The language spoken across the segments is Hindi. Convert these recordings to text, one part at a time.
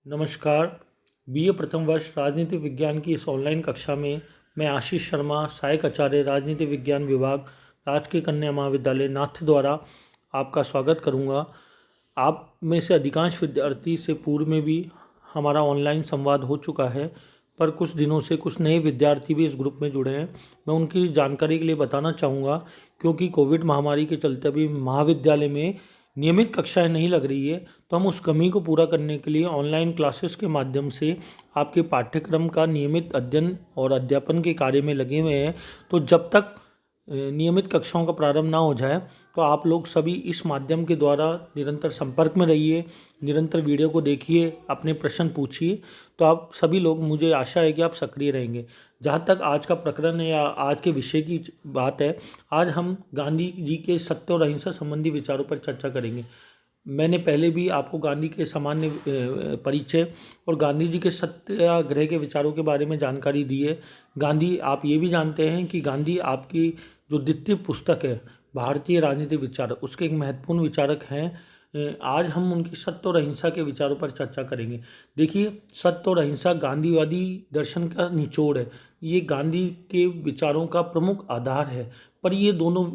नमस्कार। बीए प्रथम वर्ष राजनीति विज्ञान की इस ऑनलाइन कक्षा में मैं आशीष शर्मा, सहायक आचार्य राजनीति विज्ञान विभाग, राजकीय कन्या महाविद्यालय नाथ द्वारा आपका स्वागत करूंगा। आप में से अधिकांश विद्यार्थी से पूर्व में भी हमारा ऑनलाइन संवाद हो चुका है, पर कुछ दिनों से कुछ नए विद्यार्थी भी इस ग्रुप में जुड़े हैं। मैं उनकी जानकारी के लिए बताना चाहूँगा, क्योंकि कोविड महामारी के चलते अभी महाविद्यालय में नियमित कक्षाएं नहीं लग रही है, तो हम उस कमी को पूरा करने के लिए ऑनलाइन क्लासेस के माध्यम से आपके पाठ्यक्रम का नियमित अध्ययन और अध्यापन के कार्य में लगे हुए हैं। तो जब तक नियमित कक्षाओं का प्रारंभ ना हो जाए, तो आप लोग सभी इस माध्यम के द्वारा निरंतर संपर्क में रहिए, निरंतर वीडियो को देखिए, अपने प्रश्न पूछिए। तो आप सभी लोग, मुझे आशा है कि आप सक्रिय रहेंगे। जहाँ तक आज का प्रकरण है या आज के विषय की बात है, आज हम गांधी जी के सत्य और अहिंसा संबंधी विचारों पर चर्चा करेंगे। मैंने पहले भी आपको गांधी के सामान्य परिचय और गांधी जी के सत्याग्रह के विचारों के बारे में जानकारी दी है। गांधी, आप ये भी जानते हैं कि गांधी आपकी जो द्वितीय पुस्तक है भारतीय राजनीतिक विचार, उसके एक महत्वपूर्ण विचारक हैं। आज हम उनकी सत्य और अहिंसा के विचारों पर चर्चा करेंगे। देखिए, सत्य और अहिंसा गांधीवादी दर्शन का निचोड़ है। ये गांधी के विचारों का प्रमुख आधार है। पर ये दोनों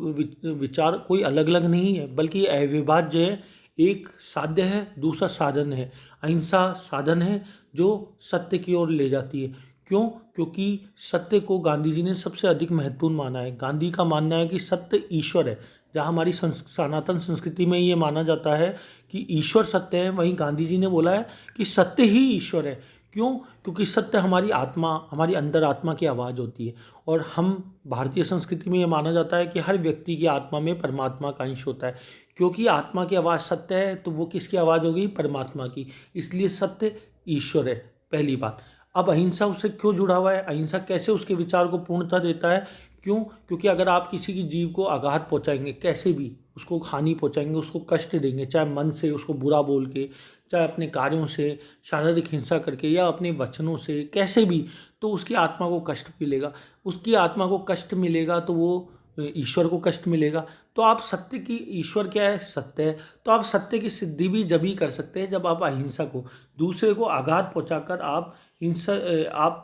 विचार कोई अलग अलग नहीं है, बल्कि ये अविभाज्य है। एक साध्य है, दूसरा साधन है। अहिंसा साधन है जो सत्य की ओर ले जाती है। क्यों? क्योंकि सत्य को गांधी जी ने सबसे अधिक महत्वपूर्ण माना है। गांधी का मानना है कि सत्य ईश्वर है। जहाँ हमारी सनातन संस्कृति में ये माना जाता है कि ईश्वर सत्य है, वहीं गांधी जी ने बोला है कि सत्य ही ईश्वर है। क्यों? क्योंकि सत्य हमारी आत्मा, हमारी अंतर आत्मा की आवाज़ होती है। और हम भारतीय संस्कृति में ये माना जाता है कि हर व्यक्ति की आत्मा में परमात्मा का अंश होता है। क्योंकि आत्मा की आवाज़ सत्य है, तो वो किसकी आवाज़ होगी? परमात्मा की। इसलिए सत्य ईश्वर है, पहली बात। अब अहिंसा उससे क्यों जुड़ा हुआ है? अहिंसा कैसे उसके विचार को पूर्णता देता है? क्यों? क्योंकि अगर आप किसी की जीव को आघात पहुंचाएंगे, कैसे भी उसको हानि पहुंचाएंगे, उसको कष्ट देंगे, चाहे मन से उसको बुरा बोल के, चाहे अपने कार्यों से शारीरिक हिंसा करके, या अपने वचनों से, कैसे भी, तो उसकी आत्मा को कष्ट मिलेगा। उसकी आत्मा को कष्ट मिलेगा तो वो ईश्वर को कष्ट मिलेगा। तो आप सत्य की, ईश्वर क्या है? सत्य है। तो आप सत्य की सिद्धि भी जब ही कर सकते हैं जब आप अहिंसा को, दूसरे को आघात पहुंचाकर आप हिंसा, आप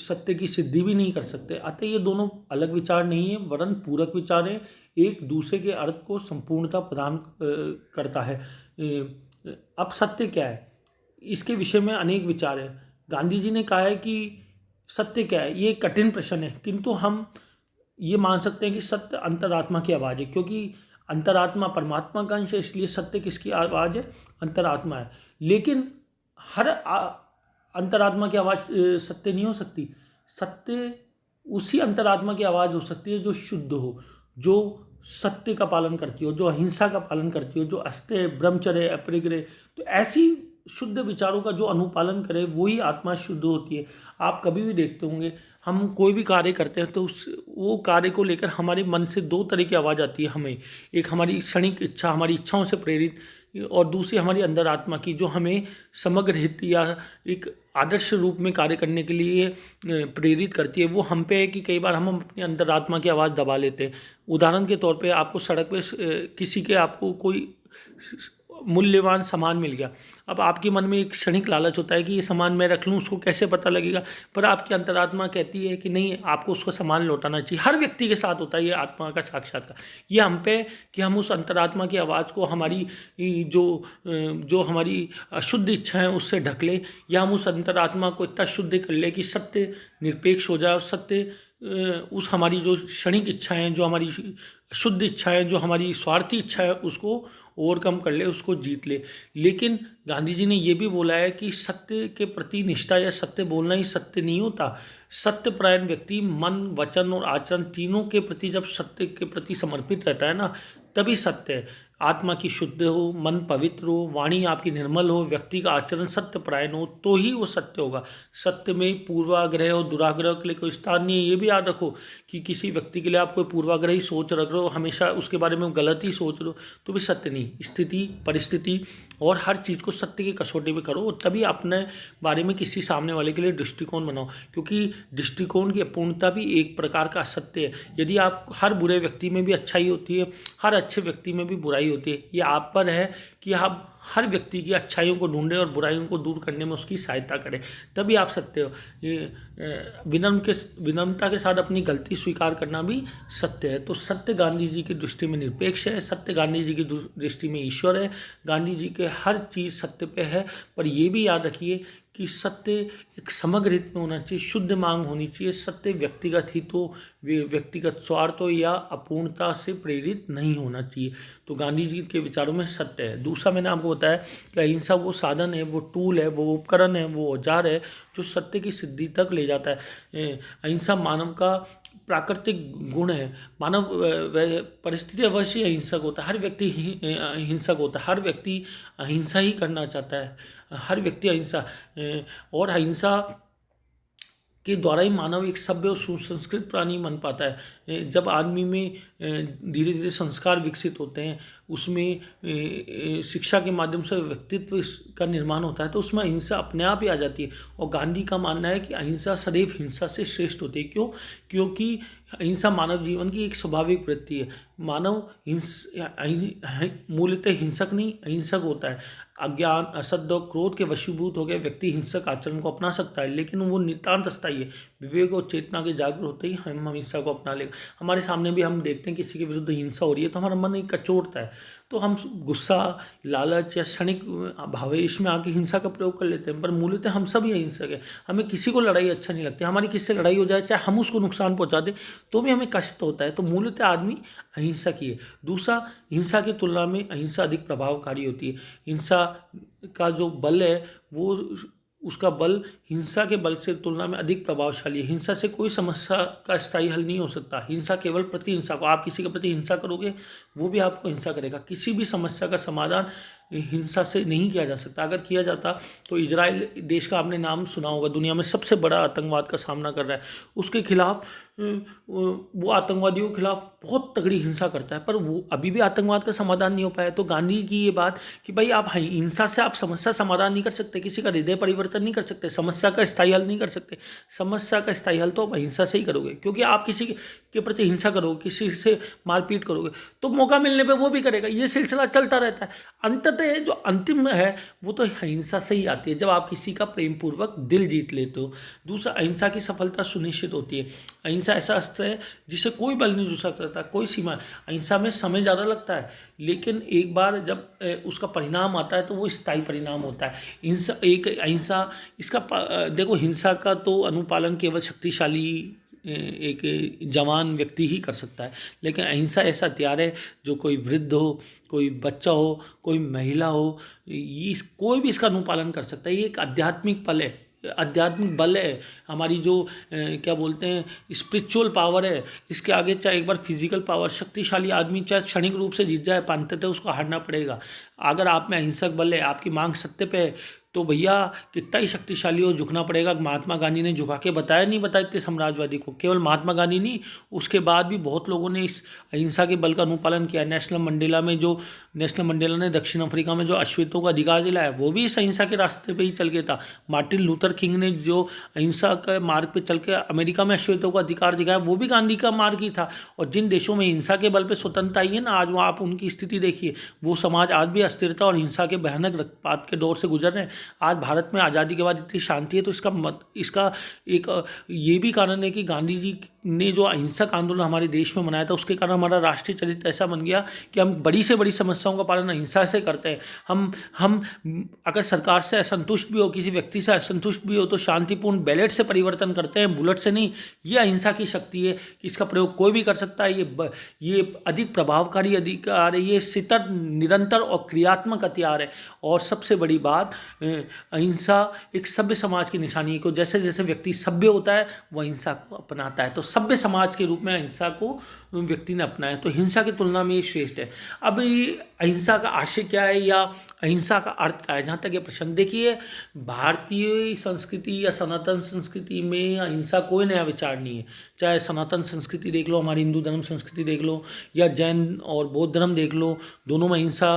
सत्य की सिद्धि भी नहीं कर सकते। अतः ये दोनों अलग विचार नहीं है, वरन पूरक विचार है। एक दूसरे के अर्थ को संपूर्णता प्रदान करता है। अब सत्य क्या है, इसके विषय में अनेक विचार है। गांधी जी ने कहा है कि सत्य क्या है, ये कठिन प्रश्न है, किंतु हम ये मान सकते हैं कि सत्य अंतरात्मा की आवाज़ है। क्योंकि अंतरात्मा परमात्मा का अंश है, इसलिए सत्य किसकी आवाज़ है? अंतरात्मा है। लेकिन हर अंतरात्मा की आवाज़ सत्य नहीं हो सकती। सत्य उसी अंतरात्मा की आवाज़ हो सकती है जो शुद्ध हो, जो सत्य का पालन करती हो, जो अहिंसा का पालन करती हो, जो अस्त्य, ब्रह्मचर्य, अपरिग्रह, तो ऐसी शुद्ध विचारों का जो अनुपालन करे, वही आत्मा शुद्ध होती है। आप कभी भी देखते होंगे, हम कोई भी कार्य करते हैं तो उस वो कार्य को लेकर हमारे मन से दो तरह की आवाज़ आती है हमें। एक हमारी क्षणिक इच्छा, हमारी इच्छाओं से प्रेरित, और दूसरी हमारी अंदर आत्मा की, जो हमें समग्र हित या एक आदर्श रूप में कार्य करने के लिए प्रेरित करती है। वो हम पे है कि कई बार हम अपनी अंदर आत्मा की आवाज़ दबा लेते हैं। उदाहरण के तौर पे, आपको सड़क पे किसी के, आपको कोई मूल्यवान सामान मिल गया। अब आपके मन में एक क्षणिक लालच होता है कि ये सामान मैं रख लूँ, उसको कैसे पता लगेगा? पर आपकी अंतरात्मा कहती है कि नहीं, आपको उसका सामान लौटाना चाहिए। हर व्यक्ति के साथ होता है ये आत्मा का साक्षात्कार। ये हम पे कि हम उस अंतरात्मा की आवाज़ को, हमारी जो हमारी अशुद्ध इच्छा है उससे ढक लें, या हम उस अंतरात्मा को इतना शुद्ध कर ले कि सत्य निरपेक्ष हो जाए, और सत्य उस हमारी जो क्षणिक इच्छाएं, जो हमारी शुद्ध इच्छाएं, जो हमारी स्वार्थी इच्छा है, उसको ओवरकम कर ले, उसको जीत ले। लेकिन गांधी जी ने ये भी बोला है कि सत्य के प्रति निष्ठा या सत्य बोलना ही सत्य नहीं होता। सत्यपरायण व्यक्ति मन, वचन और आचरण तीनों के प्रति जब सत्य के प्रति समर्पित रहता है ना, तभी सत्य है। आत्मा की शुद्ध हो, मन पवित्र हो, वाणी आपकी निर्मल हो, व्यक्ति का आचरण सत्यपरायण हो, तो ही वो सत्य होगा। सत्य में पूर्वाग्रह और दुराग्रह के लिए कोई स्थान नहीं है। ये भी याद रखो कि किसी व्यक्ति के लिए आप कोई पूर्वाग्रही सोच रख रहे हो, हमेशा उसके बारे में गलत ही सोच रहे हो, तो भी सत्य नहीं। स्थिति, परिस्थिति और हर चीज़ को सत्य की कसौटी में करो, तभी अपने बारे में किसी सामने वाले के लिए दृष्टिकोण बनाओ। क्योंकि दृष्टिकोण की अपूर्णता भी एक प्रकार का असत्य है। यदि आप, हर बुरे व्यक्ति में भी अच्छाई होती है, हर अच्छे व्यक्ति में भी बुराई होती है। ये आप पर है कि आप हर व्यक्ति की अच्छाइयों को ढूंढे और बुराइयों को दूर करने में उसकी सहायता करे, तभी आप सत्य हो। विनम्रता के साथ अपनी गलती स्वीकार करना भी सत्य है। तो सत्य गांधी जी की दृष्टि में निरपेक्ष है, सत्य गांधी जी की दृष्टि में ईश्वर है। गांधी जी के हर चीज़ सत्य पे है, पर ये भी याद रखिए कि सत्य एक समग्र हित में होना चाहिए, शुद्ध मांग होनी चाहिए। सत्य व्यक्तिगत हितों, व्यक्तिगत स्वार्थों या अपूर्णता से प्रेरित नहीं होना चाहिए। तो गांधी जी के विचारों में सत्य है। दूसरा, मैंने आपको बताया कि अहिंसा वो साधन है, वो टूल है, वो उपकरण है, वो औजार है जो सत्य की सिद्धि तक ले जाता है। अहिंसा मानव का प्राकृतिक गुण है। मानव परिस्थिति अवश्य अहिंसक होता है, हर व्यक्ति हिंसक होता है, हर व्यक्ति अहिंसा ही करना चाहता है, हर व्यक्ति अहिंसा और अहिंसा के द्वारा ही मानव एक सभ्य और सुसंस्कृत प्राणी बन पाता है। जब आदमी में धीरे धीरे संस्कार विकसित होते हैं, उसमें शिक्षा के माध्यम से व्यक्तित्व का निर्माण होता है, तो उसमें अहिंसा अपने आप ही आ जाती है। और गांधी का मानना है कि अहिंसा सदैव हिंसा से श्रेष्ठ होती है। क्यों? क्योंकि अहिंसा मानव जीवन की एक स्वाभाविक वृत्ति है। मानव मूलतः हिंसक नहीं, अहिंसक होता है। अज्ञान, असद्य और क्रोध के वशीभूत हो गए व्यक्ति हिंसक आचरण को अपना सकता है, लेकिन वो नितांत अस्थायी है। विवेक और चेतना के जागरूक होते ही हम हिंसा को अपना लेगा। हमारे सामने भी हम देखते हैं किसी के विरुद्ध हिंसा हो रही है तो हमारा मन एक कचोटता है, तो हम गुस्सा, लालच या क्षणिक भावेश में आके हिंसा का प्रयोग कर लेते हैं। पर मूलतः हम सभी अहिंसक हैं। हमें किसी को लड़ाई अच्छा नहीं लगती, हमारी किससे लड़ाई हो जाए, चाहे हम उसको नुकसान पहुंचा दें तो भी हमें कष्ट होता है। तो मूलतः आदमी अहिंसक ही है। दूसरा, हिंसा की तुलना में अहिंसा अधिक प्रभावकारी होती है। हिंसा का जो बल है वो उसका बल हिंसा के बल से तुलना में अधिक प्रभावशाली है। हिंसा से कोई समस्या का स्थायी हल नहीं हो सकता। हिंसा केवल प्रतिहिंसा को, आप किसी के प्रति हिंसा करोगे वो भी आपको हिंसा करेगा। किसी भी समस्या का समाधान हिंसा से नहीं किया जा सकता। अगर किया जाता तो इजराइल देश का आपने नाम सुना होगा, दुनिया में सबसे बड़ा आतंकवाद का सामना कर रहा है। उसके खिलाफ वो आतंकवादियों के खिलाफ बहुत तगड़ी हिंसा करता है, पर वो अभी भी आतंकवाद का समाधान नहीं हो पाया। तो गांधी की ये बात कि भाई आप हिंसा से आप समस्या समाधान नहीं कर सकते, किसी का हृदय परिवर्तन नहीं कर सकते, समस्या का स्थायी हल नहीं कर सकते। समस्या का स्थायी हल तो आप अहिंसा से ही करोगे, क्योंकि आप किसी के प्रति हिंसा करोगे, किसी से मारपीट करोगे तो मौका मिलने पर वो भी करेगा। ये सिलसिला चलता रहता है। अंततः जो अंतिम है वो तो अहिंसा से ही आती है, जब आप किसी का प्रेम पूर्वक दिल जीत लेते हो। दूसरा, अहिंसा की सफलता सुनिश्चित होती है। अहिंसा ऐसा अस्त्र है जिसे कोई बल नहीं जुड़ सकता, कोई सीमा। अहिंसा में समय ज़्यादा लगता है, लेकिन एक बार जब उसका परिणाम आता है तो वो स्थायी परिणाम होता है। अहिंसा इसका देखो, हिंसा का तो अनुपालन केवल शक्तिशाली एक जवान व्यक्ति ही कर सकता है, लेकिन अहिंसा ऐसा हथियार है जो कोई वृद्ध हो, कोई बच्चा हो, कोई महिला हो, ये कोई भी इसका अनुपालन कर सकता है। ये एक आध्यात्मिक आध्यात्मिक बल है। हमारी जो क्या बोलते हैं स्पिरिचुअल पावर है, इसके आगे चाहे एक बार फिजिकल पावर, शक्तिशाली आदमी चाहे क्षणिक रूप से जीत जाए, अंततः उसको हारना पड़ेगा। अगर आप में अहिंसक बल है, आपकी मांग सत्य पे है, तो भैया कितना ही शक्तिशाली हो, झुकना पड़ेगा। महात्मा गांधी ने झुका के बताया नहीं, बताते साम्राज्यवादी को। केवल महात्मा गांधी नहीं, उसके बाद भी बहुत लोगों ने इस अहिंसा के बल का अनुपालन किया। नेशनल मंडेला ने दक्षिण अफ्रीका में जो अश्वेतों का अधिकार दिलाया, वो भी इस अहिंसा के रास्ते पे ही चल के था। मार्टिन लूथर किंग ने जो अहिंसा के मार्ग पे चल के अमेरिका में अश्वेतों का अधिकार दिखाया, वो भी गांधी का मार्ग ही था। और जिन देशों में हिंसा के बल पे स्वतंत्रता आई है ना, आज वहाँ आप उनकी स्थिति देखिए, वो समाज आज भी अस्थिरता और हिंसा के भयानक रक्तपात के दौर से गुजर रहे हैं। आज भारत में आज़ादी के बाद इतनी शांति है, तो इसका एक ये भी कारण है कि गांधी जी ने जो अहिंसक आंदोलन हमारे देश में मनाया था, उसके कारण हमारा राष्ट्रीय चरित्र ऐसा बन गया कि हम बड़ी से बड़ी समस्याओं का पालन अहिंसा से करते हैं। हम अगर सरकार से असंतुष्ट भी हो, किसी व्यक्ति से असंतुष्ट भी हो, तो शांतिपूर्ण बैलेट से परिवर्तन करते हैं, बुलेट से नहीं। ये अहिंसा की शक्ति है कि इसका प्रयोग कोई भी कर सकता है। ये अधिक प्रभावकारी अधिकार है, ये सतत, निरंतर और क्रियात्मक हथियार है। और सबसे बड़ी बात, अहिंसा एक सभ्य समाज की निशानी है। को जैसे जैसे व्यक्ति सभ्य होता है वो अहिंसा को अपनाता है, तो सभ्य समाज के रूप में अहिंसा को व्यक्ति ने अपनाया, तो हिंसा की तुलना में ये श्रेष्ठ है। अब ये अहिंसा का आशय क्या है या अहिंसा का अर्थ क्या है, जहाँ तक ये प्रश्न, देखिए भारतीय संस्कृति या सनातन संस्कृति में अहिंसा कोई नया विचार नहीं है। चाहे सनातन संस्कृति देख लो, हमारी हिंदू धर्म संस्कृति देख लो, या जैन और बौद्ध धर्म देख लो, दोनों में अहिंसा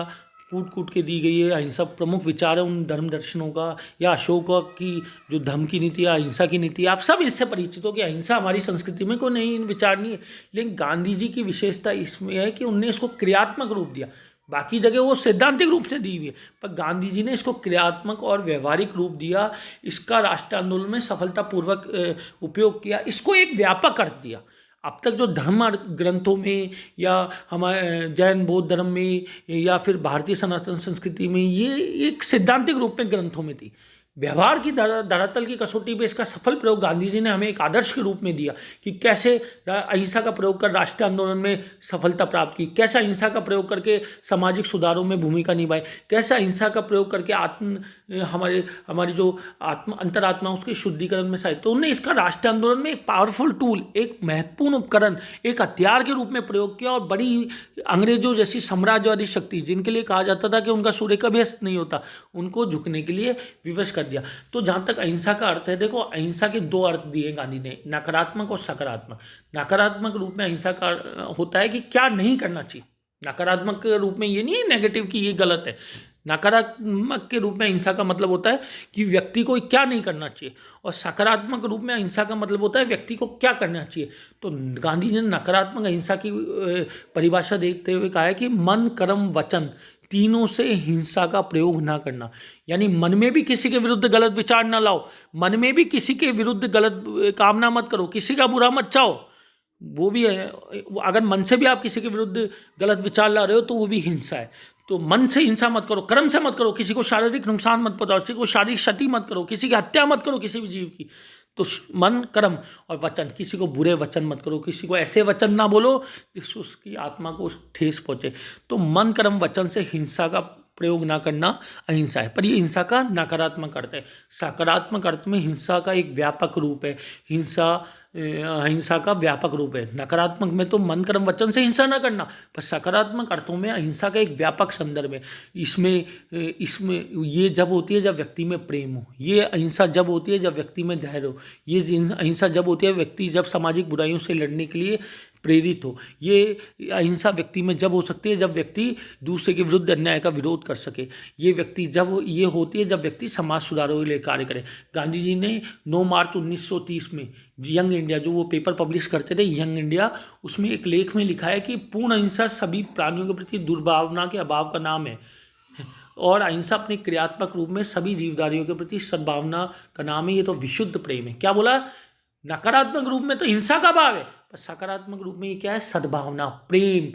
कूट कूट के दी गई है। अहिंसा प्रमुख विचार है उन धर्म दर्शनों का, या अशोक की जो धर्म की नीति या अहिंसा की नीति, आप सब इससे परिचित हो कि अहिंसा हमारी संस्कृति में कोई नई विचार नहीं है। लेकिन गांधी जी की विशेषता इसमें है कि उनने इसको क्रियात्मक रूप दिया। बाकी जगह वो सैद्धांतिक रूप से दी हुई है, पर गांधी जी ने इसको क्रियात्मक और व्यवहारिक रूप दिया, इसका राष्ट्र आंदोलन में सफलतापूर्वक उपयोग किया, इसको एक व्यापक अर्थ दिया। अब तक जो धर्म ग्रंथों में या हमारे जैन बौद्ध धर्म में या फिर भारतीय सनातन संस्कृति में ये एक सैद्धांतिक रूप में ग्रंथों में थी, व्यवहार की धरातल की कसौटी पे इसका सफल प्रयोग गांधी जी ने हमें एक आदर्श के रूप में दिया कि कैसे अहिंसा का प्रयोग कर राष्ट्रीय आंदोलन में सफलता प्राप्त की, कैसे अहिंसा का प्रयोग करके सामाजिक सुधारों में भूमिका निभाई, कैसे अहिंसा का प्रयोग करके हमारी जो अंतरात्मा उसके शुद्धिकरण में सहायता। तो उन्होंने इसका राष्ट्रीय आंदोलन में एक पावरफुल टूल, एक महत्वपूर्ण उपकरण, एक हथियार के रूप में प्रयोग किया, और बड़ी अंग्रेजों जैसी साम्राज्यवादी शक्ति जिनके लिए कहा जाता था कि उनका सूर्य का भी अस्त नहीं होता, उनको झुकने के लिए विवश कर दिया। तो जहां तक अहिंसा का अर्थ है, देखो अहिंसा के दो अर्थ दिए गांधी ने, नकारात्मक और सकारात्मक। नकारात्मक रूप में अहिंसा का होता है कि क्या नहीं करना चाहिए, नकारात्मक रूप में ये नहीं है नेगेटिव कि ये गलत है, नकारात्मक के रूप में अहिंसा का मतलब होता है कि व्यक्ति को क्या नहीं करना चाहिए, और सकारात्मक रूप में अहिंसा का मतलब होता है व्यक्ति को क्या करना चाहिए। तो गांधी जी ने नकारात्मक अहिंसा की परिभाषा देते हुए कहा है कि मन कर्म वचन तीनों से हिंसा का प्रयोग ना करना, यानी मन में भी किसी के विरुद्ध गलत विचार ना लाओ, मन में भी किसी के विरुद्ध गलत कामना मत करो, किसी का बुरा मत चाहो, वो भी है। अगर मन से भी आप किसी के विरुद्ध गलत विचार ला रहे हो तो वो भी हिंसा है। तो मन से हिंसा मत करो, कर्म से मत करो, किसी को शारीरिक नुकसान मत पहुंचाओ, किसी को शारीरिक क्षति मत करो, किसी की हत्या मत करो किसी भी जीव की। तो मन कर्म और वचन, किसी को बुरे वचन मत करो, किसी को ऐसे वचन ना बोलो जिससे उसकी आत्मा को ठेस पहुंचे। तो मन कर्म वचन से हिंसा का प्रयोग ना करना अहिंसा है, पर ये हिंसा का नकारात्मक अर्थ है। सकारात्मक अर्थ में हिंसा का एक व्यापक रूप है, अहिंसा का व्यापक रूप है। नकारात्मक में तो मन कर्म वचन से हिंसा ना करना, पर सकारात्मक अर्थों में अहिंसा का एक व्यापक संदर्भ है। इसमें ये जब होती है जब व्यक्ति में प्रेम हो, ये अहिंसा जब होती है जब व्यक्ति में धैर्य हो, ये अहिंसा जब होती है व्यक्ति जब सामाजिक बुराइयों से लड़ने के लिए प्रेरित हो, ये अहिंसा व्यक्ति में जब हो सकती है जब व्यक्ति दूसरे के विरुद्ध अन्याय का विरोध कर सके, ये व्यक्ति जब ये होती है जब व्यक्ति समाज सुधारों के लिए कार्य करे। गांधी जी ने 9 मार्च 1930 में यंग इंडिया, जो वो पेपर पब्लिश करते थे यंग इंडिया, उसमें एक लेख में लिखा है कि पूर्ण अहिंसा सभी प्राणियों के प्रति दुर्भावना के अभाव का नाम है, और अहिंसा अपने क्रियात्मक रूप में सभी जीवधारियों के प्रति सद्भावना का नाम है, ये तो विशुद्ध प्रेम है। क्या बोला? नकारात्मक रूप में तो हिंसा का भाव है, पर सकारात्मक रूप में ये क्या है? सद्भावना, प्रेम,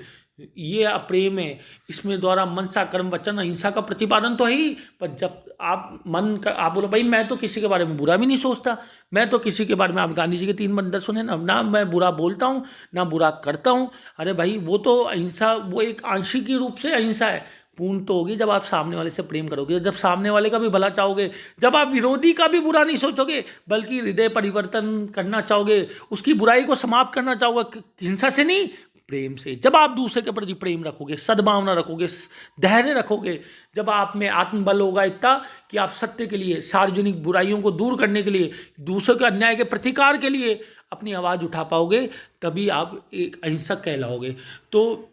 ये प्रेम है। इसमें द्वारा मन सा कर्म वचन अहिंसा का प्रतिपादन तो है ही, पर जब आप आप बोलो भाई मैं तो किसी के बारे में बुरा भी नहीं सोचता, मैं तो किसी के बारे में, आप गांधी जी के 3 मंत्र सुने ना मैं बुरा बोलता हूँ ना बुरा करता हूँ। अरे भाई वो तो अहिंसा, वो एक आंशिक रूप से अहिंसा है, पूर्ण तो होगी जब आप सामने वाले से प्रेम करोगे, जब सामने वाले का भी भला चाहोगे, जब आप विरोधी का भी बुरा नहीं सोचोगे बल्कि हृदय परिवर्तन करना चाहोगे, उसकी बुराई को समाप्त करना चाहोगे, हिंसा से नहीं प्रेम से। जब आप दूसरे के प्रति प्रेम रखोगे, सद्भावना रखोगे, धैर्य रखोगे, जब आप में आत्मबल होगा इतना कि आप सत्य के लिए, सार्वजनिक बुराइयों को दूर करने के लिए, दूसरों के अन्याय के प्रतिकार के लिए अपनी आवाज़ उठा पाओगे, तभी आप एक अहिंसक कहलाओगे। तो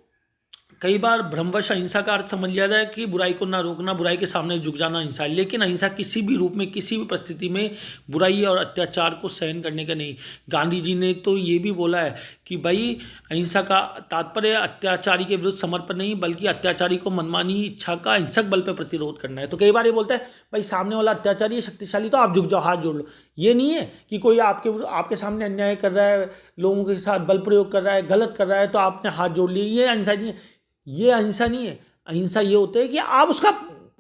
कई बार भ्रमवश अहिंसा का अर्थ समझ लिया जाए कि बुराई को ना रोकना, बुराई के सामने झुक जाना अहिंसा है, लेकिन अहिंसा किसी भी रूप में किसी भी परिस्थिति में बुराई और अत्याचार को सहन करने का नहीं। गांधी जी ने तो ये भी बोला है कि भाई अहिंसा का तात्पर्य अत्याचारी के विरुद्ध समर्पण नहीं, बल्कि अत्याचारी को मनमानी इच्छा का अहिंसक बल पर प्रतिरोध करना है। तो कई बार ये बोलता है भाई सामने वाला अत्याचारी है, शक्तिशाली, तो आप झुक जाओ, हाथ जोड़ लो। ये नहीं है कि कोई आपके सामने अन्याय कर रहा है, लोगों के साथ बल प्रयोग कर रहा है, गलत कर रहा है तो आपने हाथ जोड़ लिए, ये अहिंसा नहीं है। ये अहिंसा नहीं है। अहिंसा ये होता है कि आप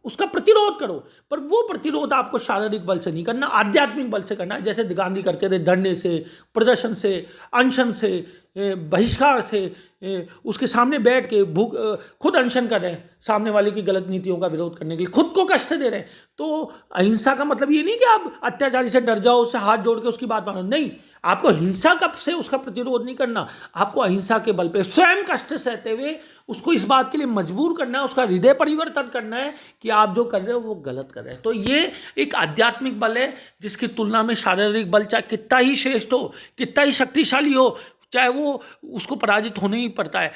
उसका प्रतिरोध करो, पर वो प्रतिरोध आपको शारीरिक बल से नहीं करना, आध्यात्मिक बल से करना है। जैसे गांधी करते थे, धरने से, प्रदर्शन से, अनशन से, बहिष्कार से, उसके सामने बैठ के खुद अनशन कर रहे हैं सामने वाले की गलत नीतियों का विरोध करने के लिए, खुद को कष्ट दे रहे हैं। तो अहिंसा का मतलब ये नहीं कि आप अत्याचारी से डर जाओ, उससे हाथ जोड़ के उसकी बात मानो, नहीं। आपको हिंसा कब से उसका प्रतिरोध नहीं करना, आपको अहिंसा के बल पे स्वयं कष्ट सहते हुए उसको इस बात के लिए मजबूर करना है, उसका हृदय परिवर्तन करना है कि आप जो कर रहे हो वो गलत कर रहे हैं। तो ये एक आध्यात्मिक बल है जिसकी तुलना में शारीरिक बल चाहे कितना ही श्रेष्ठ हो, कितना ही शक्तिशाली हो, चाहे वो उसको पराजित होने ही पड़ता है।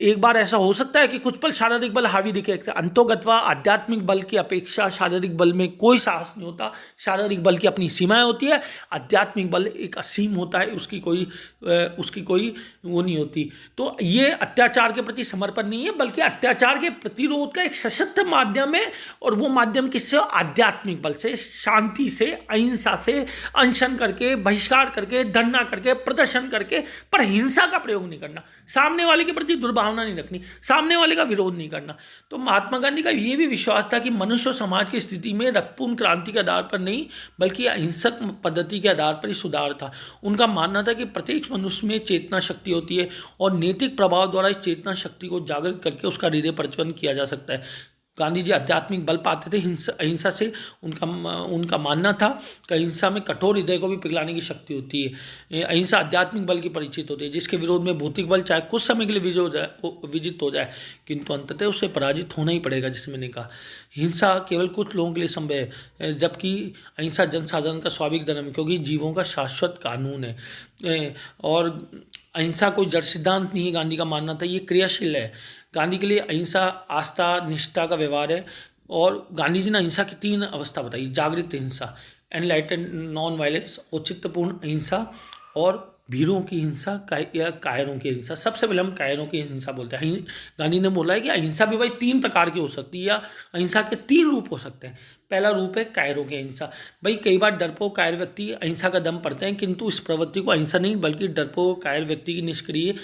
एक बार ऐसा हो सकता है कि कुछ पल शारीरिक बल हावी दिखे, अंतोगत्वा आध्यात्मिक बल की अपेक्षा शारीरिक बल में कोई साहस नहीं होता। शारीरिक बल की अपनी सीमाएं होती है, आध्यात्मिक बल एक असीम होता है, उसकी कोई वो नहीं होती। तो ये अत्याचार के प्रति समर्पण नहीं है, बल्कि अत्याचार के प्रतिरोध का एक सशक्त माध्यम है। और वो माध्यम किससे? आध्यात्मिक बल से, शांति से, अहिंसा से, अनशन करके, बहिष्कार करके, धरना करके, प्रदर्शन करके, पर हिंसा का प्रयोग नहीं करना, सामने वाले के प्रति दुर्भावना नहीं रखनी, सामने वाले का विरोध नहीं करना। तो महात्मा गांधी का ये भी विश्वास था कि मनुष्य और समाज की स्थिति में रक्तपूर्ण क्रांति के आधार पर नहीं, बल्कि अहिंसक पद्धति के आधार पर ही सुधार था। उनका मानना था कि प्रत्येक मनुष्य में चेतना शक्ति होती है और नैतिक प्रभाव द्वारा इस चेतना शक्ति को जागृत करके उसका हृदय परिवर्तन किया जा सकता है। गांधी जी आध्यात्मिक बल पाते थे, अहिंसा से उनका मानना था कि अहिंसा में कठोर हृदय को भी पिघलाने की शक्ति होती है। अहिंसा आध्यात्मिक बल की परिचित होती है, जिसके विरोध में भौतिक बल चाहे कुछ समय के लिए विजित हो जाए, किंतु अंततः उसे पराजित होना ही पड़ेगा। जैसे मैंने कहा, हिंसा केवल कुछ लोगों के लिए संभव है, जबकि अहिंसा जनसाधारण का स्वाभाविक धर्म है, क्योंकि जीवों का शाश्वत कानून है। और अहिंसा कोई जड़ सिद्धांत नहीं है, गांधी का मानना था, ये क्रियाशील है। गांधी के लिए अहिंसा आस्था निष्ठा का व्यवहार है। और गांधी जी ने अहिंसा की 3 अवस्था बताई: जागृत अहिंसा, एनलाइटेंड नॉन वायलेंस, औचित्यपूर्ण अहिंसा, और भीरों की हिंसा या कायरों की हिंसा। सबसे पहले हम कायरों की हिंसा बोलते हैं। गांधी ने बोला है कि अहिंसा भी भाई 3 प्रकार की हो सकती है, या अहिंसा के 3 रूप हो सकते हैं। पहला रूप है कायरों की अहिंसा। भाई कई बार डरपोक कायर व्यक्ति अहिंसा का दम पड़ते हैं, किंतु इस प्रवृत्ति को अहिंसा नहीं बल्कि डरपोक कायर व्यक्ति की निष्क्रिय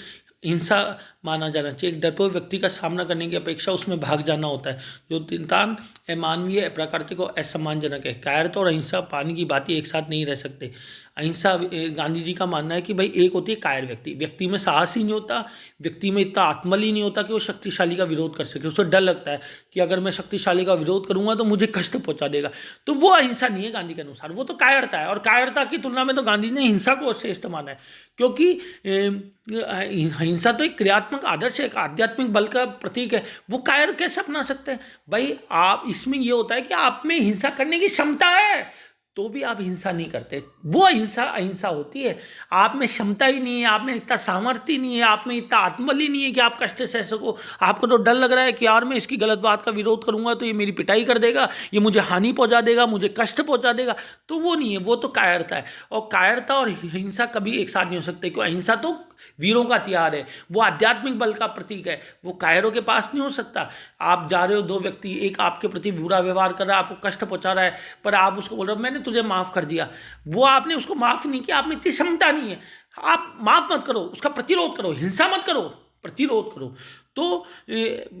हिंसा माना जाना चाहिए। एक डरपोक व्यक्ति का सामना करने की अपेक्षा उसमें भाग जाना होता है, जो नितांत अमानवीय, अप्राकृतिक और असम्मानजनक है। कायरता और अहिंसा पानी की भांति एक साथ नहीं रह सकते। अहिंसा, गांधी जी का मानना है कि भाई एक होती है कायर व्यक्ति, व्यक्ति में साहस ही नहीं होता, व्यक्ति में इतना आत्मबल ही नहीं होता कि वो शक्तिशाली का विरोध कर सके। उसे डर लगता है कि अगर मैं शक्तिशाली का विरोध करूंगा तो मुझे कष्ट पहुंचा देगा। तो वो अहिंसा नहीं है गांधी के अनुसार, वो तो कायरता है। और कायरता की तुलना में तो गांधी ने हिंसा को श्रेष्ठ माना है, क्योंकि हिंसा तो एक क्रियात्मक आदर्श है, एक आध्यात्मिक बल का प्रतीक है। वो कायर कैसे अपना सकते हैं? भाई आप इसमें ये होता है कि आप में हिंसा करने की क्षमता है, तो भी आप हिंसा नहीं करते, वो अहिंसा होती है। आप में क्षमता ही नहीं है, आप में इतना सामर्थ्य नहीं है, आप में इतना आत्मबल ही नहीं है कि आप कष्ट सह सको। आपको तो डर लग रहा है कि यार मैं इसकी गलत बात का विरोध करूंगा तो ये मेरी पिटाई कर देगा, ये मुझे हानि पहुंचा देगा, मुझे कष्ट पहुंचा देगा। तो वो नहीं है, वो तो कायरता है। और कायरता और हिंसा कभी एक साथ नहीं हो सकते, क्योंकि अहिंसा तो वीरों का हथियार है, वो आध्यात्मिक बल का प्रतीक है, वो कायरों के पास नहीं हो सकता। आप जा रहे हो, 2 व्यक्ति, एक आपके प्रति बुरा व्यवहार कर रहा है, आपको कष्ट पहुंचा रहा है, पर आप उसको बोल रहे हो मैंने तुझे माफ़ कर दिया, वो आपने उसको माफ़ नहीं किया, आप में इतनी क्षमता नहीं है। आप माफ़ मत करो, उसका प्रतिरोध करो, हिंसा मत करो, प्रतिरोध करो। तो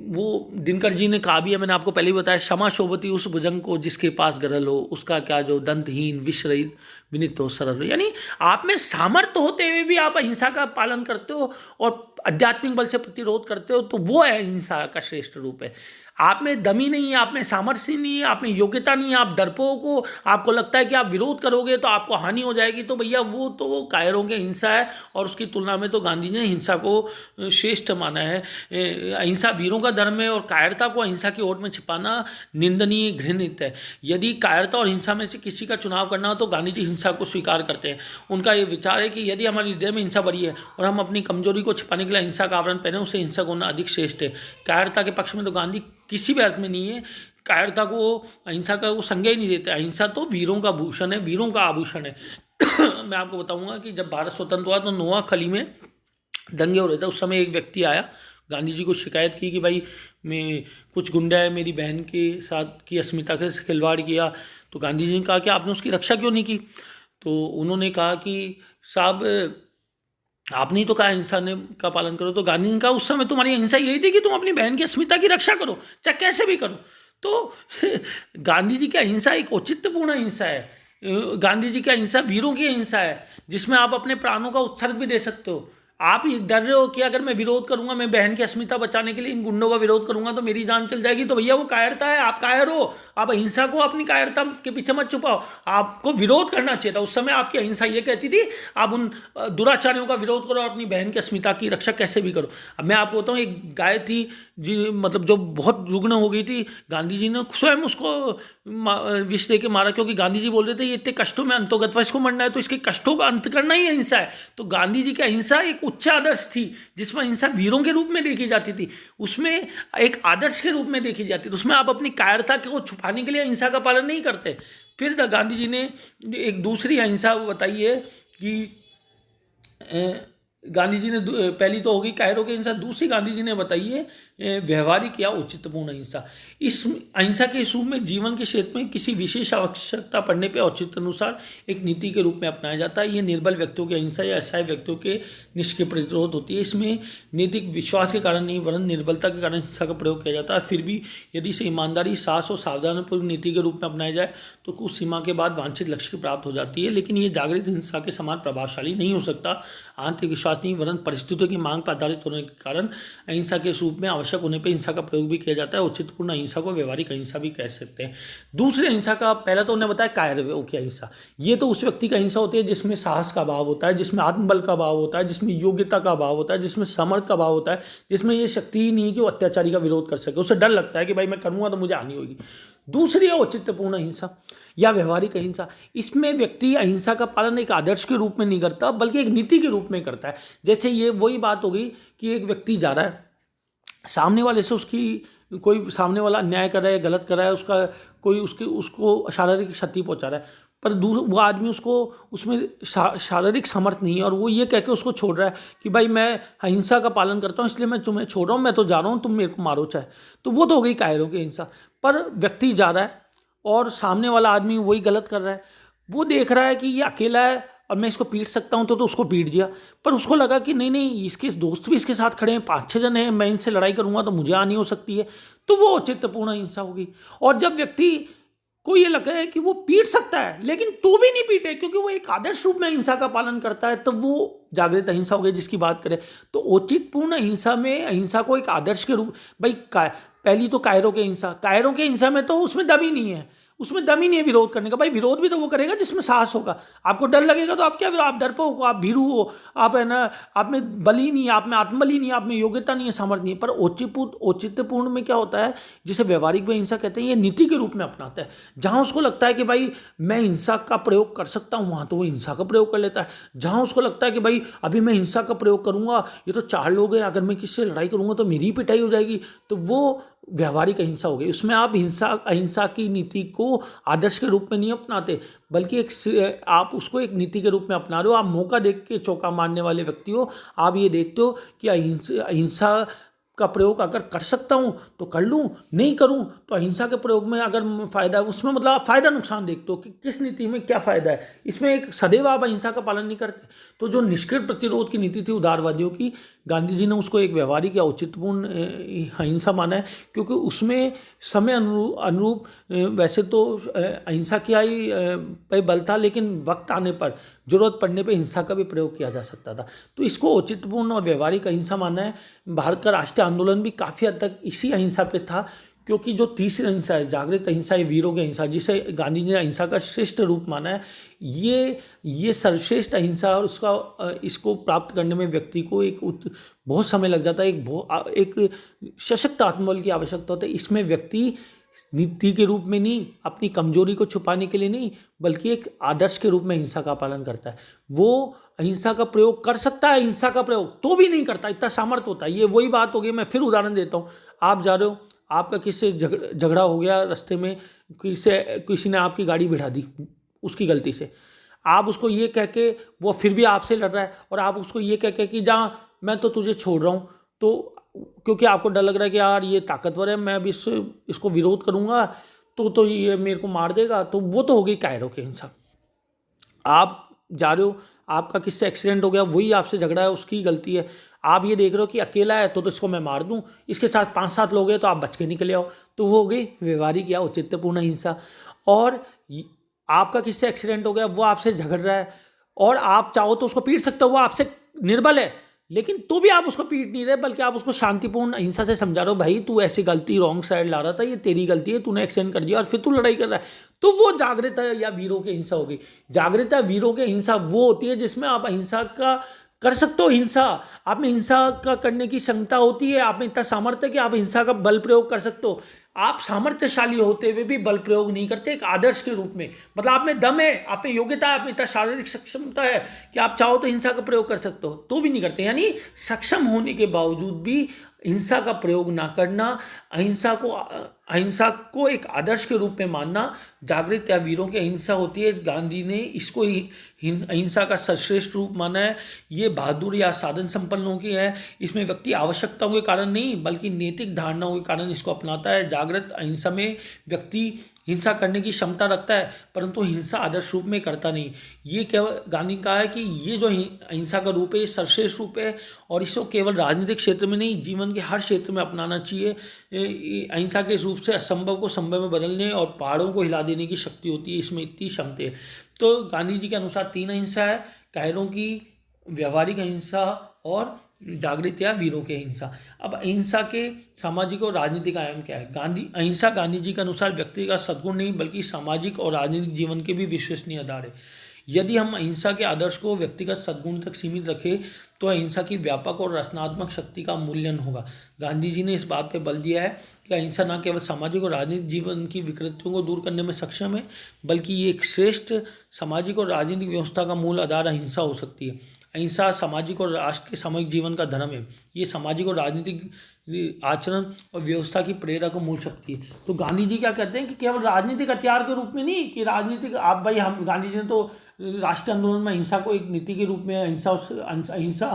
वो दिनकर जी ने कहा भी है, मैंने आपको पहले ही बताया, क्षमा शोभती उस भुजंग को जिसके पास गरल हो, उसका क्या जो दंतहीन विषरहित विनित हो सरल हो। यानी आप में सामर्थ्य होते हुए भी आप अहिंसा का पालन करते हो और आध्यात्मिक बल से प्रतिरोध करते हो, तो वो है अहिंसा का श्रेष्ठ रूप है। आप में दमी नहीं है, आप में सामर्थ्य नहीं है, आप में योग्यता नहीं है, आप डरपोक हो, आपको लगता है कि आप विरोध करोगे तो आपको हानि हो जाएगी, तो भैया वो तो कायरों की हिंसा है। और उसकी तुलना में तो गांधी ने हिंसा को श्रेष्ठ माना है। अहिंसा वीरों का धर्म है, और कायरता को अहिंसा की ओट में छिपाना निंदनीय, घृणित है। यदि कायरता और हिंसा में से किसी का चुनाव करना हो तो गांधी जी हिंसा को स्वीकार करते हैं। उनका ये विचार है कि यदि हमारे हृदय में हिंसा भरी है और हम अपनी कमजोरी को छिपाने के लिए हिंसा का आवरण पहने, उसे हिंसक होना अधिक श्रेष्ठ है। कायरता के पक्ष में तो गांधी किसी भी अर्थ में नहीं है। कायरता को, अहिंसा का वो संज्ञा ही नहीं देते। अहिंसा तो वीरों का भूषण है, वीरों का आभूषण है। मैं आपको बताऊंगा कि जब भारत स्वतंत्र हुआ तो नोआखली में दंगे हो रहे थे। उस समय एक व्यक्ति आया, गांधी जी को शिकायत की कि भाई मैं कुछ गुंडा है मेरी बहन के साथ की अस्मिता के खिलवाड़ किया। तो गांधी जी ने कहा कि आपने उसकी रक्षा क्यों नहीं की? तो उन्होंने कहा कि साहब आपने ही तो कहा हिंसा ने का पालन करो। तो गांधी ने कहा उस समय तुम्हारी हिंसा यही थी कि तुम अपनी बहन की अस्मिता की रक्षा करो, चाहे कैसे भी करो। तो गांधी जी की अहिंसा एक औचित्यपूर्ण हिंसा है। गांधी जी की अहिंसा वीरों की अहिंसा है, जिसमें आप अपने प्राणों का उत्सर्ग भी दे सकते हो। आप डर रहे हो कि अगर मैं विरोध करूंगा, मैं बहन की अस्मिता बचाने के लिए इन गुंडों का विरोध करूंगा तो मेरी जान चल जाएगी, तो भैया वो कायरता है, आप कायर हो। आप अहिंसा को अपनी कायरता के पीछे मत छुपाओ, आपको विरोध करना चाहिए था। उस समय आपकी अहिंसा ये कहती थी आप उन दुराचारियों का विरोध करो और अपनी बहन की अस्मिता की रक्षा कैसे भी करो। अब मैं आपको बताऊँ, एक गाय थी जी, मतलब जो बहुत रुग्ण हो गई थी, गांधी जी ने स्वयं उसको विष दे के मारा, क्योंकि गांधी जी बोल रहे थे ये इतने कष्टों में अंतोगत्वा इसको मरना है, तो इसके कष्टों का अंत करना ही अहिंसा है। तो गांधी जी की अहिंसा एक उच्च आदर्श थी, जिसमें अहिंसा वीरों के रूप में देखी जाती थी, उसमें एक आदर्श के रूप में देखी जाती थी, उसमें आप अपनी कायरता को छुपाने के लिए अहिंसा का पालन नहीं करते। फिर गांधी जी ने एक दूसरी अहिंसा बताई है कि गांधी जी ने पहली तो होगी कायरों की अहिंसा, दूसरी गांधी जी ने बताई है व्यवहारिक या औचित्यपूर्ण अहिंसा। इस अहिंसा के रूप में जीवन के क्षेत्र में किसी विशेष आवश्यकता पड़ने पर औचित्य अनुसार एक नीति के रूप में अपनाया जाता है। ये निर्बल व्यक्तियों की अहिंसा या असहाय व्यक्तियों के निष्क्रिय प्रतिरोध होती है। इसमें नैतिक विश्वास के कारण नहीं वरन निर्बलता के कारण हिंसा का प्रयोग किया जाता है। फिर भी यदि इसे ईमानदारी, साहस और सावधानीपूर्वक नीति के रूप में अपनाया जाए तो कुछ सीमा के बाद वांछित लक्ष्य की प्राप्त हो जाती है, लेकिन ये जागृत हिंसा के समान प्रभावशाली नहीं हो सकता। आंतरिक विश्वास नहीं वरन परिस्थितियों की मांग पर आधारित होने के कारण अहिंसा के रूप में आवश्यक होने पर हिंसा का प्रयोग भी किया जाता है। उचितपूर्ण अहिंसा को व्यवहारिक अहिंसा भी कह सकते हैं। दूसरी अहिंसा का पहला तो उन्होंने बताया कायरों की अहिंसा। ये तो उस व्यक्ति का अहिंसा होती है जिसमें साहस का भाव होता है, जिसमें आत्मबल का भाव होता है, जिसमें योग्यता का भाव होता है, जिसमें समर्थ का भाव होता है, जिसमें ये शक्ति ही नहीं कि वो अत्याचारी का विरोध कर सके, उसे डर लगता है कि भाई मैं करूँगा तो मुझे हानि होगी। दूसरी है औचित्यपूर्ण अहिंसा या व्यवहारिक अहिंसा। इसमें व्यक्ति अहिंसा का पालन एक आदर्श के रूप में नहीं करता बल्कि एक नीति के रूप में करता है। जैसे ये वही बात हो गई कि एक व्यक्ति जा रहा है, सामने वाले से उसकी कोई सामने वाला अन्याय कर रहा है, गलत कर रहा है, उसका कोई उसको शारीरिक क्षति पहुंचा रहा है, पर वो आदमी उसको उसमें शारीरिक सामर्थ्य नहीं है और वो ये कह के उसको छोड़ रहा है कि भाई मैं अहिंसा का पालन करता हूँ इसलिए मैं तुम्हें छोड़ रहा हूँ, मैं तो जा रहा हूँ, तुम मेरे को मारो चाहे। तो वो तो हो गई कायरों की अहिंसा। पर व्यक्ति जा रहा है और सामने वाला आदमी वही गलत कर रहा है, वो देख रहा है कि ये अकेला है और मैं इसको पीट सकता हूँ, तो उसको पीट दिया। पर उसको लगा कि नहीं नहीं, इसके दोस्त भी इसके साथ खड़े हैं, 5-6 जन हैं, मैं इनसे लड़ाई करूँगा तो मुझे हानि हो सकती है, तो वो औचित्यपूर्ण अहिंसा होगी। और जब व्यक्ति को ये लगा है कि वो पीट सकता है लेकिन तो भी नहीं पीटे क्योंकि वो एक आदर्श रूप में अहिंसा का पालन करता है, तो वो जागृत अहिंसा हो गई जिसकी बात करें। तो औचित्यपूर्ण अहिंसा में अहिंसा को एक आदर्श के रूप, भाई पहली तो कायरों की अहिंसा में तो उसमें दम ही नहीं है, उसमें दम ही नहीं है विरोध करने का। भाई विरोध भी तो वो करेगा जिसमें साहस होगा। आपको डर लगेगा तो आप क्या, आप डरपोक हो, आप भीरू हो, आप है ना, आप में बल ही नहीं है, आप में आत्मबल ही नहीं है, आप में योग्यता नहीं है, सामर्थ्य नहीं है। पर औचित्यपूर्ण में क्या होता है, जिसे व्यवहारिक में हिंसा कहते हैं, ये नीति के रूप में अपनाता है। जहां उसको लगता है कि भाई मैं हिंसा का प्रयोग कर सकता हूं, वहां तो वो हिंसा का प्रयोग कर लेता है। जहां उसको लगता है कि भाई अभी मैं हिंसा का प्रयोग करूंगा, ये तो 4 लोग हैं, अगर मैं किसी से लड़ाई करूंगा तो मेरी पिटाई हो जाएगी, तो वो व्यवहारिक अहिंसा हो गई। उसमें आप अहिंसा की नीति को आदर्श के रूप में नहीं अपनाते बल्कि आप उसको एक नीति के रूप में अपना रहे हो। आप मौका देख के चौका मारने वाले व्यक्ति हो। आप ये देखते हो कि अहिंसा का प्रयोग अगर कर सकता हूँ तो कर लूँ, नहीं करूँ तो अहिंसा के प्रयोग में अगर फ़ायदा है उसमें, मतलब आप फ़ायदा नुकसान देखते हो कि किस नीति में क्या फ़ायदा है। इसमें एक सदैव आप अहिंसा का पालन नहीं करते। तो जो निष्क्रिय प्रतिरोध की नीति थी उदारवादियों की, गांधी जी ने उसको एक व्यवहारिक या औचित्यपूर्ण अहिंसा माना है, क्योंकि उसमें समय अनुरूप वैसे तो अहिंसा की आई पे बल था, लेकिन वक्त आने पर, जरूरत पड़ने पर हिंसा का भी प्रयोग किया जा सकता था। तो इसको औचित्यपूर्ण और व्यवहारिक अहिंसा माना है। भारत का राष्ट्रीय आंदोलन भी काफ़ी हद तक इसी अहिंसा पे था, क्योंकि जो तीसरी अहिंसा है, जागृत अहिंसा है, वीरों की अहिंसा, जिसे गांधी जी ने अहिंसा का श्रेष्ठ रूप माना है, ये सर्वश्रेष्ठ अहिंसा और इसको प्राप्त करने में व्यक्ति को बहुत समय लग जाता है, एक सशक्त आत्मबल की आवश्यकता होती है। इसमें व्यक्ति नीति के रूप में नहीं, अपनी कमजोरी को छुपाने के लिए नहीं, बल्कि एक आदर्श के रूप में हिंसा का पालन करता है। वो अहिंसा का प्रयोग कर सकता है, हिंसा का प्रयोग तो भी नहीं करता, इतना सामर्थ्य होता है। ये वही बात हो गई। मैं फिर उदाहरण देता हूँ। आप जा रहे हो, आपका किससे झगड़ा हो गया रास्ते में, किसी ने आपकी गाड़ी बिठा दी उसकी गलती से, आप उसको ये कह के, वो फिर भी आपसे लड़ रहा है और आप उसको ये कह के कि जा मैं तो तुझे छोड़ रहा हूँ, तो क्योंकि आपको डर लग रहा है कि यार ये ताकतवर है, मैं अभी इसको विरोध करूंगा तो ये मेरे को मार देगा, तो वो तो हो गई कायरों की हिंसा। आप जा रहे हो, आपका किससे एक्सीडेंट हो गया, वही आपसे झगड़ा है, उसकी गलती है, आप ये देख रहे हो कि अकेला है तो इसको मैं मार दूं, इसके साथ 5-7 लोग हैं तो आप बच के निकले आओ, तो वो हो गई व्यवहारिक या औचित्यपूर्ण हिंसा। और आपका किससे एक्सीडेंट हो गया, वो आपसे झगड़ रहा है और आप चाहो तो उसको पीट सकते हो, वो आपसे निर्बल है, लेकिन तो भी आप उसको पीट नहीं रहे, बल्कि आप उसको शांतिपूर्ण अहिंसा से समझा रहे हो, भाई तू ऐसी गलती रॉन्ग साइड ला रहा था, ये तेरी गलती है, तूने एक्सीडेंट कर दिया और फिर तू लड़ाई कर रहा है। तो वो जागृत है या वीरों की हिंसा होगी। जागृत है वीरों की हिंसा वो होती है जिसमें आप अहिंसा कर सकते हो हिंसा, आप में हिंसा का करने की क्षमता होती है, आप में इतना सामर्थ्य है कि आप हिंसा का बल प्रयोग कर सकते हो। आप सामर्थ्यशाली होते हुए भी बल प्रयोग नहीं करते एक आदर्श के रूप में, मतलब आप में दम है, आप में योग्यता है, आप में इतना शारीरिक सक्षमता है कि आप चाहो तो हिंसा का प्रयोग कर सकते हो, तो भी नहीं करते। यानी सक्षम होने के बावजूद भी हिंसा का प्रयोग ना करना, अहिंसा को एक आदर्श के रूप में मानना, जागृत या वीरों की अहिंसा होती है। गांधी ने इसको ही अहिंसा का सर्वश्रेष्ठ रूप माना है। ये बहादुर या साधन संपन्नों की है। इसमें व्यक्ति आवश्यकताओं के कारण नहीं बल्कि नैतिक धारणाओं के कारण इसको अपनाता है। जागृत अहिंसा में व्यक्ति हिंसा करने की क्षमता रखता है परंतु हिंसा आदर्श रूप में करता नहीं। ये केवल गांधी का है कि ये जो अहिंसा का रूप है ये सर्वश्रेष्ठ रूप है और इसको केवल राजनीतिक क्षेत्र में नहीं जीवन के हर क्षेत्र में अपनाना चाहिए। अहिंसा के रूप से असंभव को संभव में बदलने और पहाड़ों को हिला देने की शक्ति होती है, इसमें इतनी क्षमता है। तो गांधी जी के अनुसार 3 अहिंसा है, कायरों की, व्यवहारिक अहिंसा और जागृत या वीरों की अहिंसा। अब अहिंसा के सामाजिक और राजनीतिक आयाम क्या है? अहिंसा गांधी जी के अनुसार व्यक्ति का सद्गुण नहीं बल्कि सामाजिक और राजनीतिक जीवन के भी विश्वसनीय आधार है। यदि हम अहिंसा के आदर्श को व्यक्तिगत सद्गुण तक सीमित रखें तो अहिंसा की व्यापक और रचनात्मक शक्ति का मूल्यन होगा। गांधी जी ने इस बात पर बल दिया है कि अहिंसा न केवल सामाजिक और राजनीतिक जीवन की विकृतियों को दूर करने में सक्षम है बल्कि ये एक श्रेष्ठ सामाजिक और राजनीतिक व्यवस्था का मूल आधार अहिंसा हो सकती है। अहिंसा सामाजिक और राष्ट्र के सामूहिक जीवन का धर्म है। ये सामाजिक और राजनीतिक आचरण और व्यवस्था की प्रेरक और मूल शक्ति है। तो गांधी जी क्या कहते हैं कि केवल राजनीतिक हथियार के रूप में नहीं कि राजनीतिक आप भाई हम गांधी जी ने तो राष्ट्रीय आंदोलन में अहिंसा को एक नीति के रूप में, अहिंसा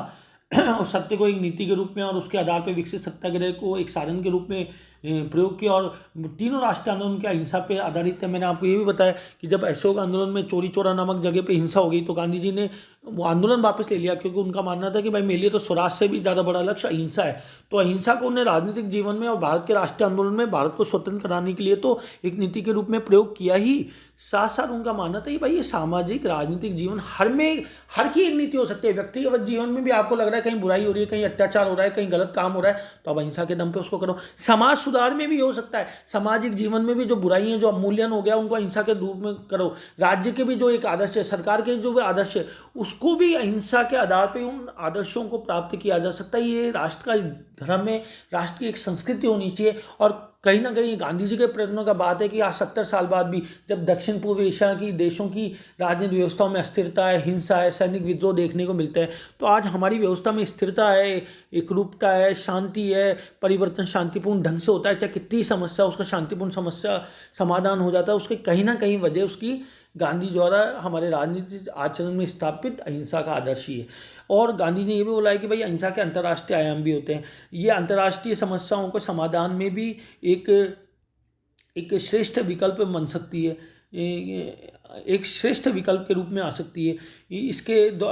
और सत्य को एक नीति के रूप में और उसके आधार पर विकसित सत्याग्रह को एक साधन के रूप में प्रयोग किया और तीनों राष्ट्रीय आंदोलन के अहिंसा पे आधारित है। मैंने आपको ये भी बताया कि जब अशोक आंदोलन में चोरी चौरा नामक जगह पे हिंसा हो गई तो गांधी जी ने वो आंदोलन वापस ले लिया क्योंकि उनका मानना था कि भाई मेरे लिए तो स्वराज से भी ज़्यादा बड़ा लक्ष्य अहिंसा है। तो अहिंसा को उन्हें राजनीतिक जीवन में और भारत के राष्ट्रीय आंदोलन में भारत को स्वतंत्र कराने के लिए तो एक नीति के रूप में प्रयोग किया ही, साथ साथ उनका मानना था कि भाई ये सामाजिक राजनीतिक जीवन हर की एक नीति हो सकती है। व्यक्तिगत जीवन में भी आपको लग रहा है कहीं बुराई हो रही है, कहीं अत्याचार हो रहा है, कहीं गलत काम हो रहा है तो अब अहिंसा के दम पे उसको करो। समाज सुधार में भी हो सकता है, सामाजिक जीवन में भी जो बुराई है, जो अवमूल्यन हो गया उनको अहिंसा के रूप में करो। राज्य के भी जो एक आदर्श है, सरकार के जो भी आदर्श है उसको भी अहिंसा के आधार पे उन आदर्शों को प्राप्त किया जा सकता है। ये राष्ट्र का धर्म है, राष्ट्र की एक संस्कृति होनी चाहिए। और कहीं ना कहीं गांधी जी के प्रयत्नों का बात है कि आज 70 साल बाद भी जब दक्षिण पूर्व एशिया की देशों की राजनीतिक व्यवस्थाओं में अस्थिरता है, हिंसा है, सैनिक विद्रोह देखने को मिलते हैं, तो आज हमारी व्यवस्था में स्थिरता है, एकरूपता है, शांति है, परिवर्तन शांतिपूर्ण ढंग से होता है। चाहे कितनी समस्या उसका शांतिपूर्ण समस्या समाधान हो जाता है, उसके कहीं ना कहीं वजह उसकी गांधी द्वारा हमारे राजनीतिक आचरण में स्थापित अहिंसा का आदर्श ही है। और गांधी ने ये भी बोला है कि भाई अहिंसा के अंतर्राष्ट्रीय आयाम भी होते हैं। ये अंतर्राष्ट्रीय समस्याओं को समाधान में भी एक श्रेष्ठ विकल्प बन सकती है, एक श्रेष्ठ विकल्प के रूप में आ सकती है।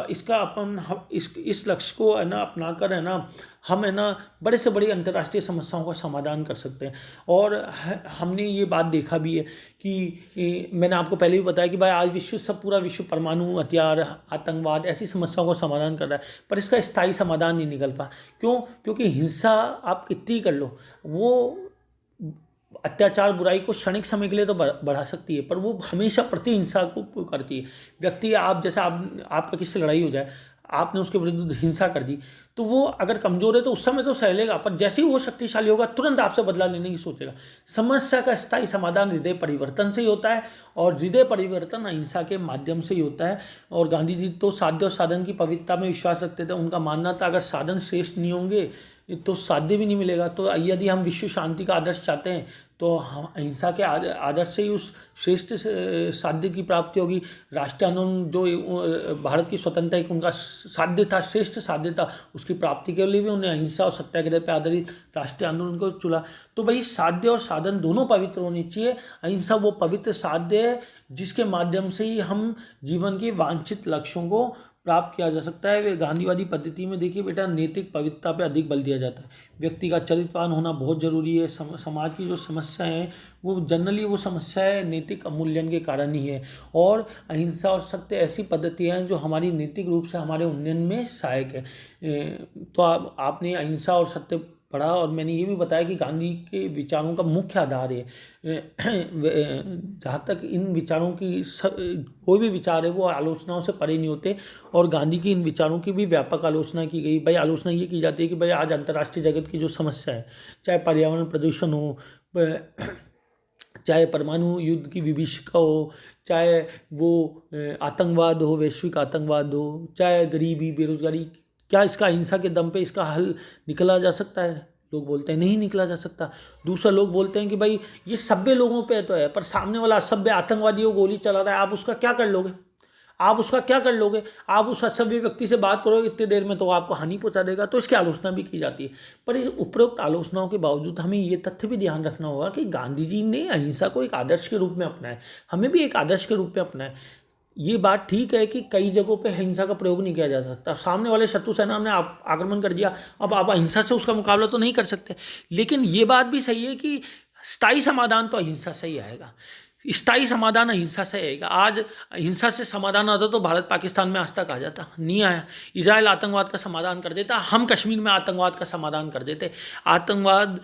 इसका अपन इस लक्ष्य को है ना अपना कर है ना हम है ना बड़े से बड़ी अंतर्राष्ट्रीय समस्याओं का समाधान कर सकते हैं। और हमने ये बात देखा भी है कि मैंने आपको पहले भी बताया कि भाई आज पूरा विश्व परमाणु हथियार, आतंकवाद ऐसी समस्याओं का समाधान कर रहा है पर इसका स्थायी समाधान नहीं निकल पा। क्यों? क्योंकि हिंसा आप कितनी कर लो वो अत्याचार बुराई को क्षणिक समय के लिए तो बढ़ा सकती है पर वो हमेशा प्रतिहिंसा को करती है। व्यक्ति आप जैसे आपका किससे लड़ाई हो जाए, आपने उसके विरुद्ध हिंसा कर दी तो वो अगर कमज़ोर है तो उस समय तो सह लेगा पर जैसे ही वो शक्तिशाली होगा तुरंत आपसे बदला लेने की सोचेगा। समस्या का स्थायी समाधान हृदय परिवर्तन से ही होता है और हृदय परिवर्तन अहिंसा के माध्यम से ही होता है। और गांधी जी तो साध्य और साधन की पवित्रता में विश्वास रखते थे। उनका मानना था अगर साधन श्रेष्ठ नहीं होंगे तो साध्य भी नहीं मिलेगा। तो यदि हम विश्व शांति का आदर्श चाहते हैं तो अहिंसा के आदर्श से ही उस श्रेष्ठ साध्य की प्राप्ति होगी। राष्ट्रीय आंदोलन जो भारत की स्वतंत्रता एक उनका साध्य था, श्रेष्ठ साध्य था, उसकी प्राप्ति के लिए भी उन्हें अहिंसा और सत्याग्रह पर आधारित राष्ट्रीय आंदोलन को चुना। तो भाई साध्य और साधन दोनों पवित्र होनी चाहिए। अहिंसा वो पवित्र साध्य है जिसके माध्यम से ही हम जीवन के वांछित लक्ष्यों को प्राप्त किया जा सकता है। वे गांधीवादी पद्धति में देखिए बेटा नैतिक पवित्रता पे अधिक बल दिया जाता है। व्यक्ति का चरित्रवान होना बहुत जरूरी है। समाज की जो समस्याएं हैं वो जनरली वो समस्याएं नैतिक अमूल्यन के कारण ही है। और अहिंसा और सत्य ऐसी पद्धतियाँ हैं जो हमारी नैतिक रूप से हमारे उन्नयन में सहायक है। तो आपने अहिंसा और सत्य पढ़ा और मैंने ये भी बताया कि गांधी के विचारों का मुख्य आधार है। जहाँ तक इन विचारों की कोई भी विचार है वो आलोचनाओं से परे नहीं होते, और गांधी की इन विचारों की भी व्यापक आलोचना की गई। भाई आलोचना ये की जाती है कि भाई आज अंतर्राष्ट्रीय जगत की जो समस्या है, चाहे पर्यावरण प्रदूषण हो, चाहे परमाणु युद्ध की विभीषिका हो, चाहे वो आतंकवाद हो, वैश्विक आतंकवाद हो, चाहे गरीबी बेरोजगारी, क्या इसका अहिंसा के दम पे इसका हल निकला जा सकता है? लोग बोलते हैं नहीं निकला जा सकता। दूसरा लोग बोलते हैं कि भाई ये सभ्य लोगों पे तो है, पर सामने वाला असभ्य आतंकवादी को गोली चला रहा है, आप उसका क्या कर लोगे? आप उसका क्या कर लोगे? आप उस असभ्य व्यक्ति से बात करोगे इतनी देर में तो आपको हानि पहुंचा देगा। तो इसकी आलोचना भी की जाती है। पर इस उपरोक्त आलोचनाओं के बावजूद हमें ये तथ्य भी ध्यान रखना होगा कि गांधी जी ने अहिंसा को एक आदर्श के रूप में अपनाया, हमें भी एक आदर्श के रूप में अपनाया। ये बात ठीक है कि कई जगहों पे हिंसा का प्रयोग नहीं किया जा सकता। सामने वाले शत्रु सेना ने आप आक्रमण कर दिया, अब आप अहिंसा से उसका मुकाबला तो नहीं कर सकते, लेकिन ये बात भी सही है कि स्थायी समाधान तो अहिंसा से ही आएगा। स्थायी समाधान अहिंसा से आएगा। आज हिंसा से समाधान आता तो भारत पाकिस्तान में आज तक आ जाता, नहीं आया। इजराइल आतंकवाद का समाधान कर देता, हम कश्मीर में आतंकवाद का समाधान कर देते। आतंकवाद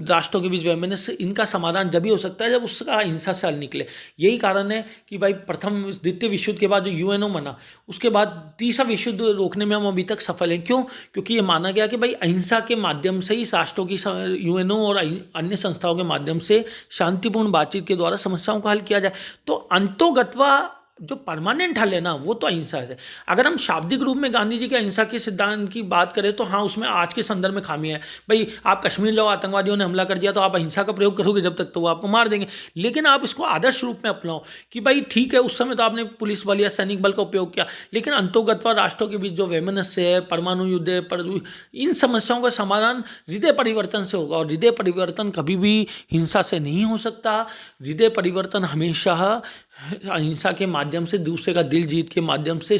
राष्ट्रों के बीच वैमनस्य, इनका समाधान जब ही हो सकता है जब उसका हिंसा से हल निकले। यही कारण है कि भाई प्रथम द्वितीय विश्व युद्ध के बाद जो यूएनओ बना, उसके बाद तीसरा विश्व युद्ध रोकने में हम अभी तक सफल हैं। क्यों? क्योंकि ये माना गया कि भाई अहिंसा के माध्यम से ही राष्ट्रों की यूएनओ और अन्य संस्थाओं के माध्यम से शांतिपूर्ण बातचीत के द्वारा समस्याओं का हल किया जाए। तो अंतोगत्वा जो परमानेंट हल है ना, वो तो अहिंसा है। अगर हम शाब्दिक रूप में गांधी जी के अहिंसा के सिद्धांत की बात करें तो हाँ, उसमें आज के संदर्भ में खामी है। भाई आप कश्मीर जाओ, आतंकवादियों ने हमला कर दिया तो आप अहिंसा का प्रयोग करोगे जब तक, तो वो आपको मार देंगे। लेकिन आप इसको आदर्श रूप में अपनाओ कि भाई ठीक है, उस समय तो आपने पुलिस बल या सैनिक बल का उपयोग किया, लेकिन अंतोगत्वा राष्ट्रों के बीच जो वैमनस्य है, परमाणु युद्ध है, इन समस्याओं का समाधान हृदय परिवर्तन से होगा। और हृदय परिवर्तन कभी भी हिंसा से नहीं हो सकता। हृदय परिवर्तन हमेशा अहिंसा के माध्यम से, दूसरे का दिल जीत के माध्यम से,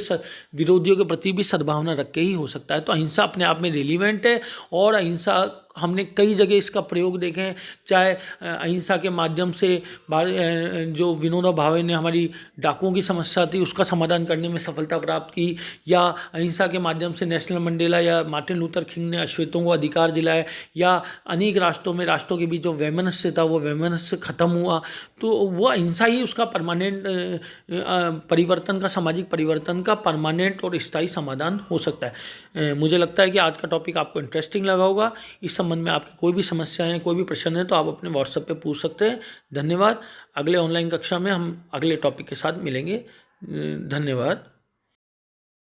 विरोधियों के प्रति भी सद्भावना रख के ही हो सकता है। तो अहिंसा अपने आप में रिलीवेंट है, और अहिंसा हमने कई जगह इसका प्रयोग देखे हैं। चाहे अहिंसा के माध्यम से जो विनोबा भावे ने हमारी डाकुओं की समस्या थी उसका समाधान करने में सफलता प्राप्त की, या अहिंसा के माध्यम से नेल्सन मंडेला या मार्टिन लूथर किंग ने अश्वेतों को अधिकार दिलाए, या अनेक राष्ट्रों में राष्ट्रों के बीच जो वैमनस्य था वो वैमनस्य खत्म हुआ। तो वो अहिंसा ही उसका परमानेंट परिवर्तन का, सामाजिक परिवर्तन का परमानेंट और स्थायी समाधान हो सकता है। मुझे लगता है कि आज का टॉपिक आपको इंटरेस्टिंग लगा होगा। इस संबंध में आपकी कोई भी समस्या है, कोई भी प्रश्न है तो आप अपने व्हाट्सएप पे पूछ सकते हैं। धन्यवाद। अगले ऑनलाइन कक्षा में हम अगले टॉपिक के साथ मिलेंगे। धन्यवाद।